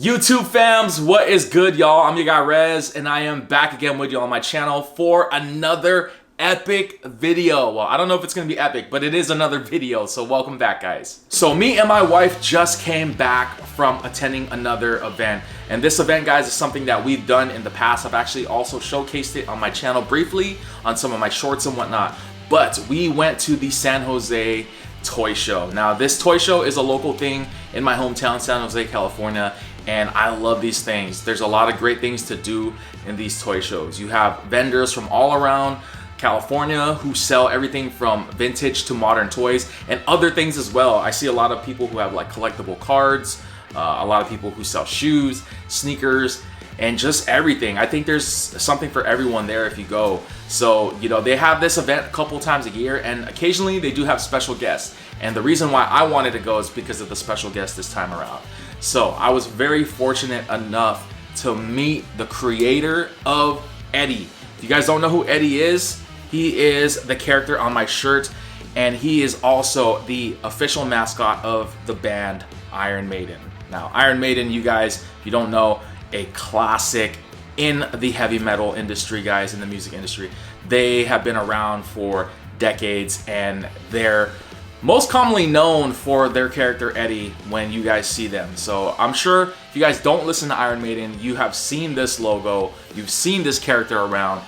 YouTube fams, what is good, y'all? I'm your guy Rez, and I am back again with you on my channel for another epic video. Well, I don't know if it's gonna be epic, but it is another video, so welcome back, guys. So me and my wife just came back from attending another event, and this event, guys, is something that we've done in the past. I've actually also showcased it on my channel briefly on some of my shorts and whatnot, but we went to the San Jose toy show. Now, this toy show is a local thing in my hometown, San Jose, California, and I love these things. There's a lot of great things to do in these toy shows. You have vendors from all around California who sell everything from vintage to modern toys and other things as well. I see a lot of people who have like collectible cards, a lot of people who sell shoes, sneakers, and just everything. I think there's something for everyone there if you go. So, you know, they have this event a couple times a year, and occasionally they do have special guests. And the reason why I wanted to go is because of the special guest this time around. So I was very fortunate enough to meet the creator of Eddie. If you guys don't know who Eddie is, he is the character on my shirt, and he is also the official mascot of the band Iron Maiden. Now, Iron Maiden, you guys, if you don't know, a classic in the heavy metal industry, guys, in the music industry. They have been around for decades, and they're most commonly known for their character Eddie when you guys see them. So I'm sure if you guys don't listen to Iron Maiden, you have seen this logo, you've seen this character around.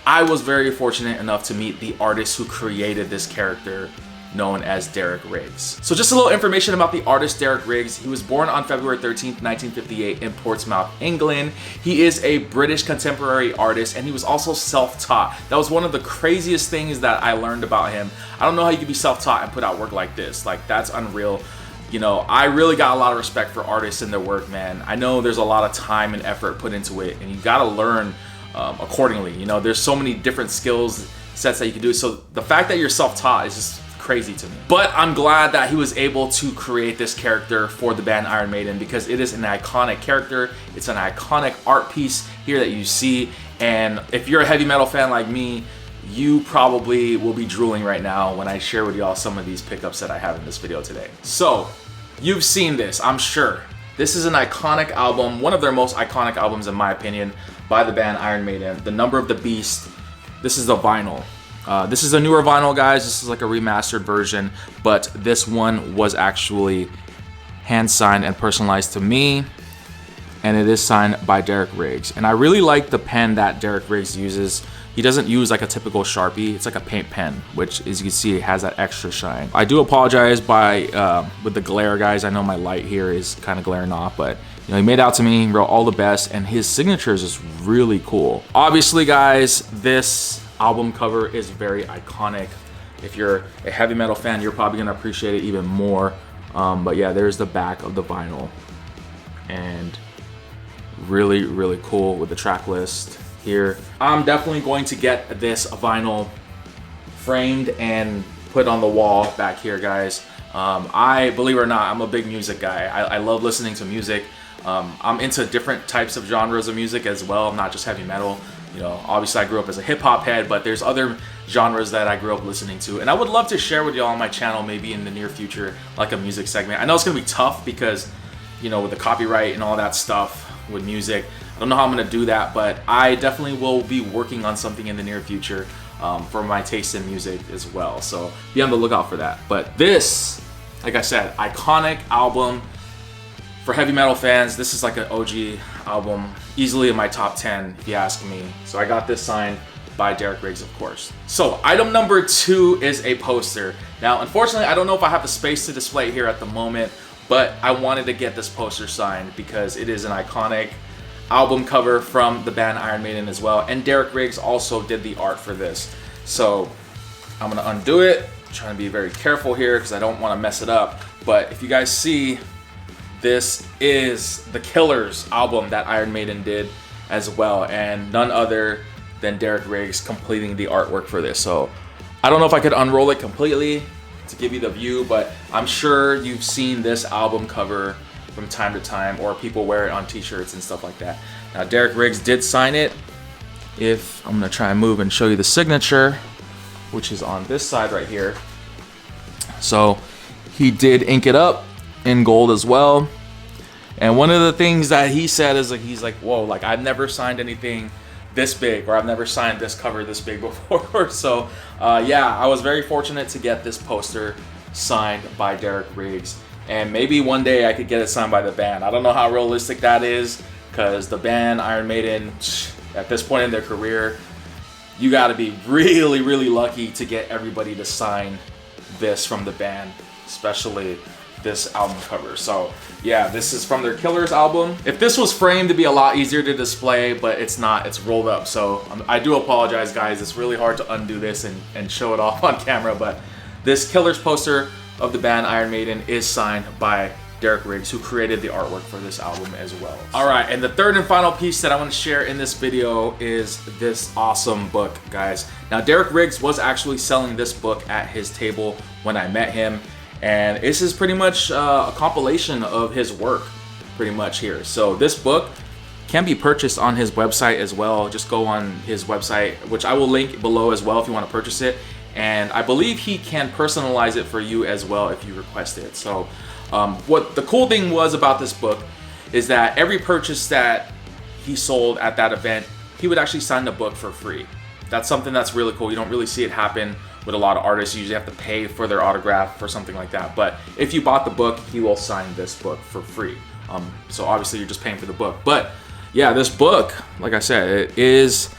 I was very fortunate enough to meet the artist who created this character, known as Derek Riggs. So just a little information about the artist Derek Riggs. He was born on February 13th, 1958 in Portsmouth, England. He is a British contemporary artist, and he was also self-taught. That was one of the craziest things that I learned about him. I don't know how you could be self-taught and put out work like this. Like, that's unreal. You know, I really got a lot of respect for artists and their work, man. I know there's a lot of time and effort put into it, and you gotta learn accordingly. You know, there's so many different skills sets that you can do. So the fact that you're self-taught is just crazy to me. But I'm glad that he was able to create this character for the band Iron Maiden, because it is an iconic character. It's an iconic art piece here that you see, and if you're a heavy metal fan like me, you probably will be drooling right now when I share with y'all some of these pickups that I have in this video today. So you've seen this, I'm sure. This is an iconic album, one of their most iconic albums in my opinion, by the band Iron Maiden, The Number of the Beast. This is the vinyl. This is a newer vinyl, guys. This is like a remastered version, but this one was actually hand signed and personalized to me, and it is signed by Derek Riggs. And I really like the pen that Derek Riggs uses. He doesn't use like a typical Sharpie. It's like a paint pen, which, as you can see, it has that extra shine. I do apologize with the glare, guys. I know my light here is kind of glaring off, but you know, he made it out to me, he wrote all the best, and his signatures is really cool. Obviously, guys, this album cover is very iconic. If you're a heavy metal fan, you're probably gonna appreciate it even more. But yeah, there's the back of the vinyl, and really, really cool with the track list here. I'm definitely going to get this vinyl framed and put on the wall back here, guys. I, believe it or not, I'm a big music guy. I love listening to music. I'm into different types of genres of music as well. I'm not just heavy metal. You know, obviously I grew up as a hip hop head, but there's other genres that I grew up listening to, and I would love to share with y'all on my channel maybe in the near future, like a music segment. I know it's gonna be tough because, you know, with the copyright and all that stuff with music, I don't know how I'm gonna do that, but I definitely will be working on something in the near future for my taste in music as well. So be on the lookout for that. But this, like I said, iconic album. For heavy metal fans, this is like an OG album, easily in my top 10 if you ask me. So I got this signed by Derek Riggs, of course. So item number 2 is a poster. Now, unfortunately, I don't know if I have the space to display it here at the moment, but I wanted to get this poster signed because it is an iconic album cover from the band Iron Maiden as well. And Derek Riggs also did the art for this. So I'm gonna undo it. I'm trying to be very careful here because I don't want to mess it up. But if you guys see, this is the Killers album that Iron Maiden did as well, and none other than Derek Riggs completing the artwork for this. So I don't know if I could unroll it completely to give you the view, but I'm sure you've seen this album cover from time to time, or people wear it on t-shirts and stuff like that. Now, Derek Riggs did sign it. If I'm gonna try and move and show you the signature, which is on this side right here. So he did ink it up in gold as well. And one of the things that he said is like, he's like, whoa, like I've never signed anything this big, or I've never signed this cover this big before. So yeah, I was very fortunate to get this poster signed by Derek Riggs, and maybe one day I could get it signed by the band. I don't know how realistic that is, because the band Iron Maiden, at this point in their career, you got to be really, really lucky to get everybody to sign this from the band, especially this album cover. So yeah, this is from their Killers album. If this was framed, it'd be a lot easier to display, but it's not. It's rolled up. So I do apologize, guys. It's really hard to undo this and show it off on camera, but this Killers poster of the band Iron Maiden is signed by Derek Riggs, who created the artwork for this album as well. All right, and the third and final piece that I want to share in this video is this awesome book, guys. Now, Derek Riggs was actually selling this book at his table when I met him, and this is pretty much a compilation of his work, pretty much here. So this book can be purchased on his website as well. Just go on his website, which I will link below as well if you want to purchase it. And I believe he can personalize it for you as well if you request it. So what the cool thing was about this book is that every purchase that he sold at that event, he would actually sign the book for free. That's something that's really cool. You don't really see it happen with a lot of artists. You usually have to pay for their autograph or something like that. But if you bought the book, he will sign this book for free. So obviously you're just paying for the book. But yeah, this book, like I said, it is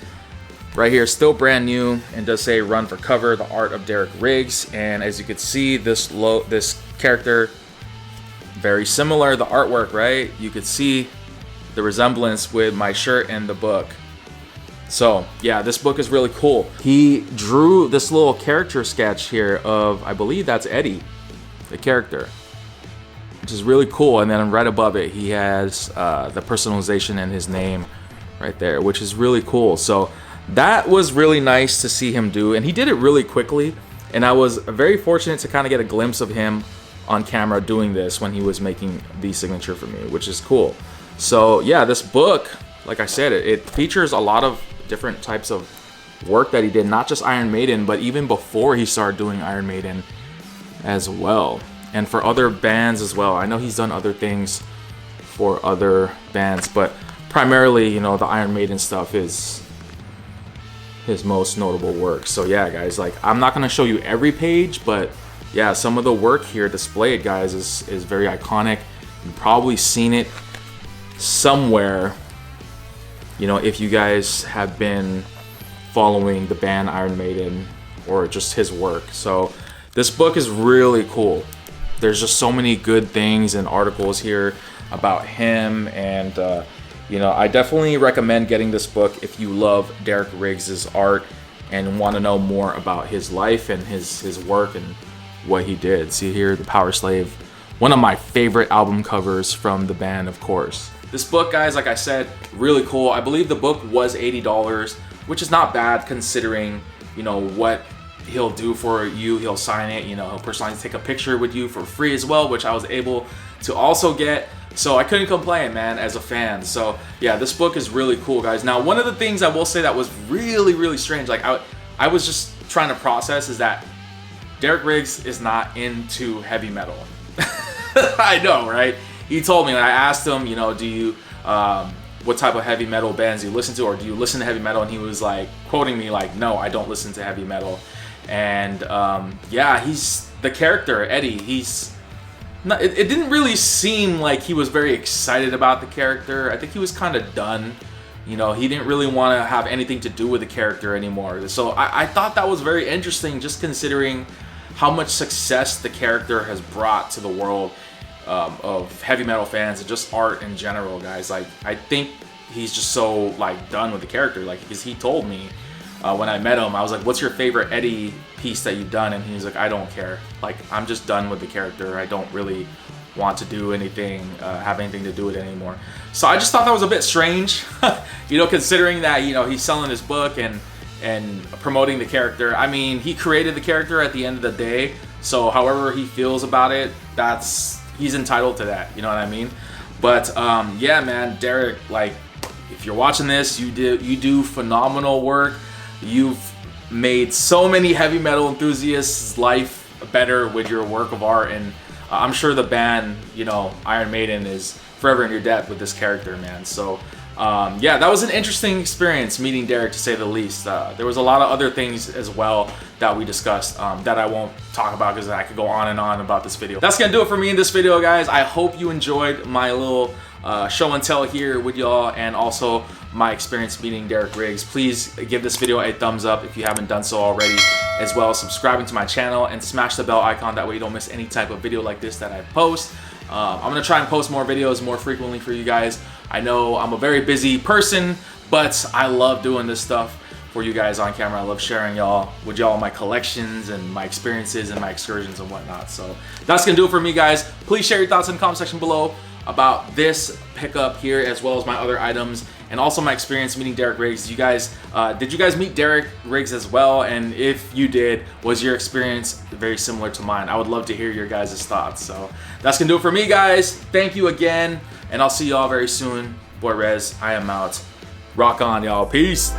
right here, still brand new, and does say "Run for Cover: The Art of Derek Riggs." And as you can see, this character, very similar, the artwork, right? You could see the resemblance with my shirt and the book. So yeah, this book is really cool. He drew this little character sketch here of, I believe that's Eddie, the character, which is really cool. And then right above it, he has the personalization and his name right there, which is really cool. So that was really nice to see him do, and he did it really quickly. And I was very fortunate to kind of get a glimpse of him on camera doing this when he was making the signature for me, which is cool. So yeah, this book, like I said, it features a lot of different types of work that he did, not just Iron Maiden, but even before he started doing Iron Maiden as well, and for other bands as well. I know he's done other things for other bands, but primarily, you know, the Iron Maiden stuff is his most notable work. So yeah, guys, like I'm not gonna show you every page, but yeah, some of the work here displayed, guys, is very iconic. You've probably seen it somewhere, you know, if you guys have been following the band Iron Maiden or just his work. So this book is really cool. There's just so many good things and articles here about him, and you know, I definitely recommend getting this book if you love Derek Riggs' art and want to know more about his life and his work and what he did. See here, The Power Slave, one of my favorite album covers from the band, of course. This book, guys, like I said, really cool. I believe the book was $80, which is not bad considering, you know, what he'll do for you. He'll sign it, you know, he'll personally take a picture with you for free as well, which I was able to also get. So I couldn't complain, man, as a fan. So yeah, this book is really cool, guys. Now, one of the things I will say that was really, really strange, like I was just trying to process, is that Derek Riggs is not into heavy metal. I know, right? He told me, when I asked him, you know, do you, what type of heavy metal bands do you listen to, or do you listen to heavy metal? And he was like, quoting me like, no, I don't listen to heavy metal. And yeah, he's the character, Eddie, he's not, it didn't really seem like he was very excited about the character. I think he was kind of done. You know, he didn't really want to have anything to do with the character anymore. So I thought that was very interesting, just considering how much success the character has brought to the world of heavy metal fans and just art in general, guys. Like, I think he's just so like done with the character. Like, because he told me when I met him, I was like, what's your favorite Eddie piece that you've done? And he was like, I don't care. Like, I'm just done with the character. I don't really want to do anything, have anything to do with it anymore. So I just thought that was a bit strange, you know, considering that, you know, he's selling his book and promoting the character. I mean, he created the character at the end of the day, so however he feels about it, he's entitled to that, you know what I mean? But yeah, man, Derek, like, if you're watching this, you do phenomenal work. You've made so many heavy metal enthusiasts' life better with your work of art, and I'm sure the band, you know, Iron Maiden, is forever in your debt with this character, man. So yeah, that was an interesting experience meeting Derek, to say the least. There was a lot of other things as well that we discussed that I won't talk about because I could go on and on about this video. That's gonna do it for me in this video, guys. I hope you enjoyed my little show and tell here with y'all, and also my experience meeting Derek Riggs. Please give this video a thumbs up if you haven't done so already, as well as subscribing to my channel and smash the bell icon. That way you don't miss any type of video like this that I post. I'm gonna try and post more videos more frequently for you guys. I know I'm a very busy person, but I love doing this stuff for you guys on camera. I love sharing with y'all my collections and my experiences and my excursions and whatnot. So that's gonna do it for me, guys. Please share your thoughts in the comment section below about this pickup here, as well as my other items, and also my experience meeting Derek Riggs. Did you guys meet Derek Riggs as well? And if you did, was your experience very similar to mine? I would love to hear your guys' thoughts. So that's gonna do it for me, guys. Thank you again, and I'll see y'all very soon. Boy Rez, I am out. Rock on, y'all. Peace.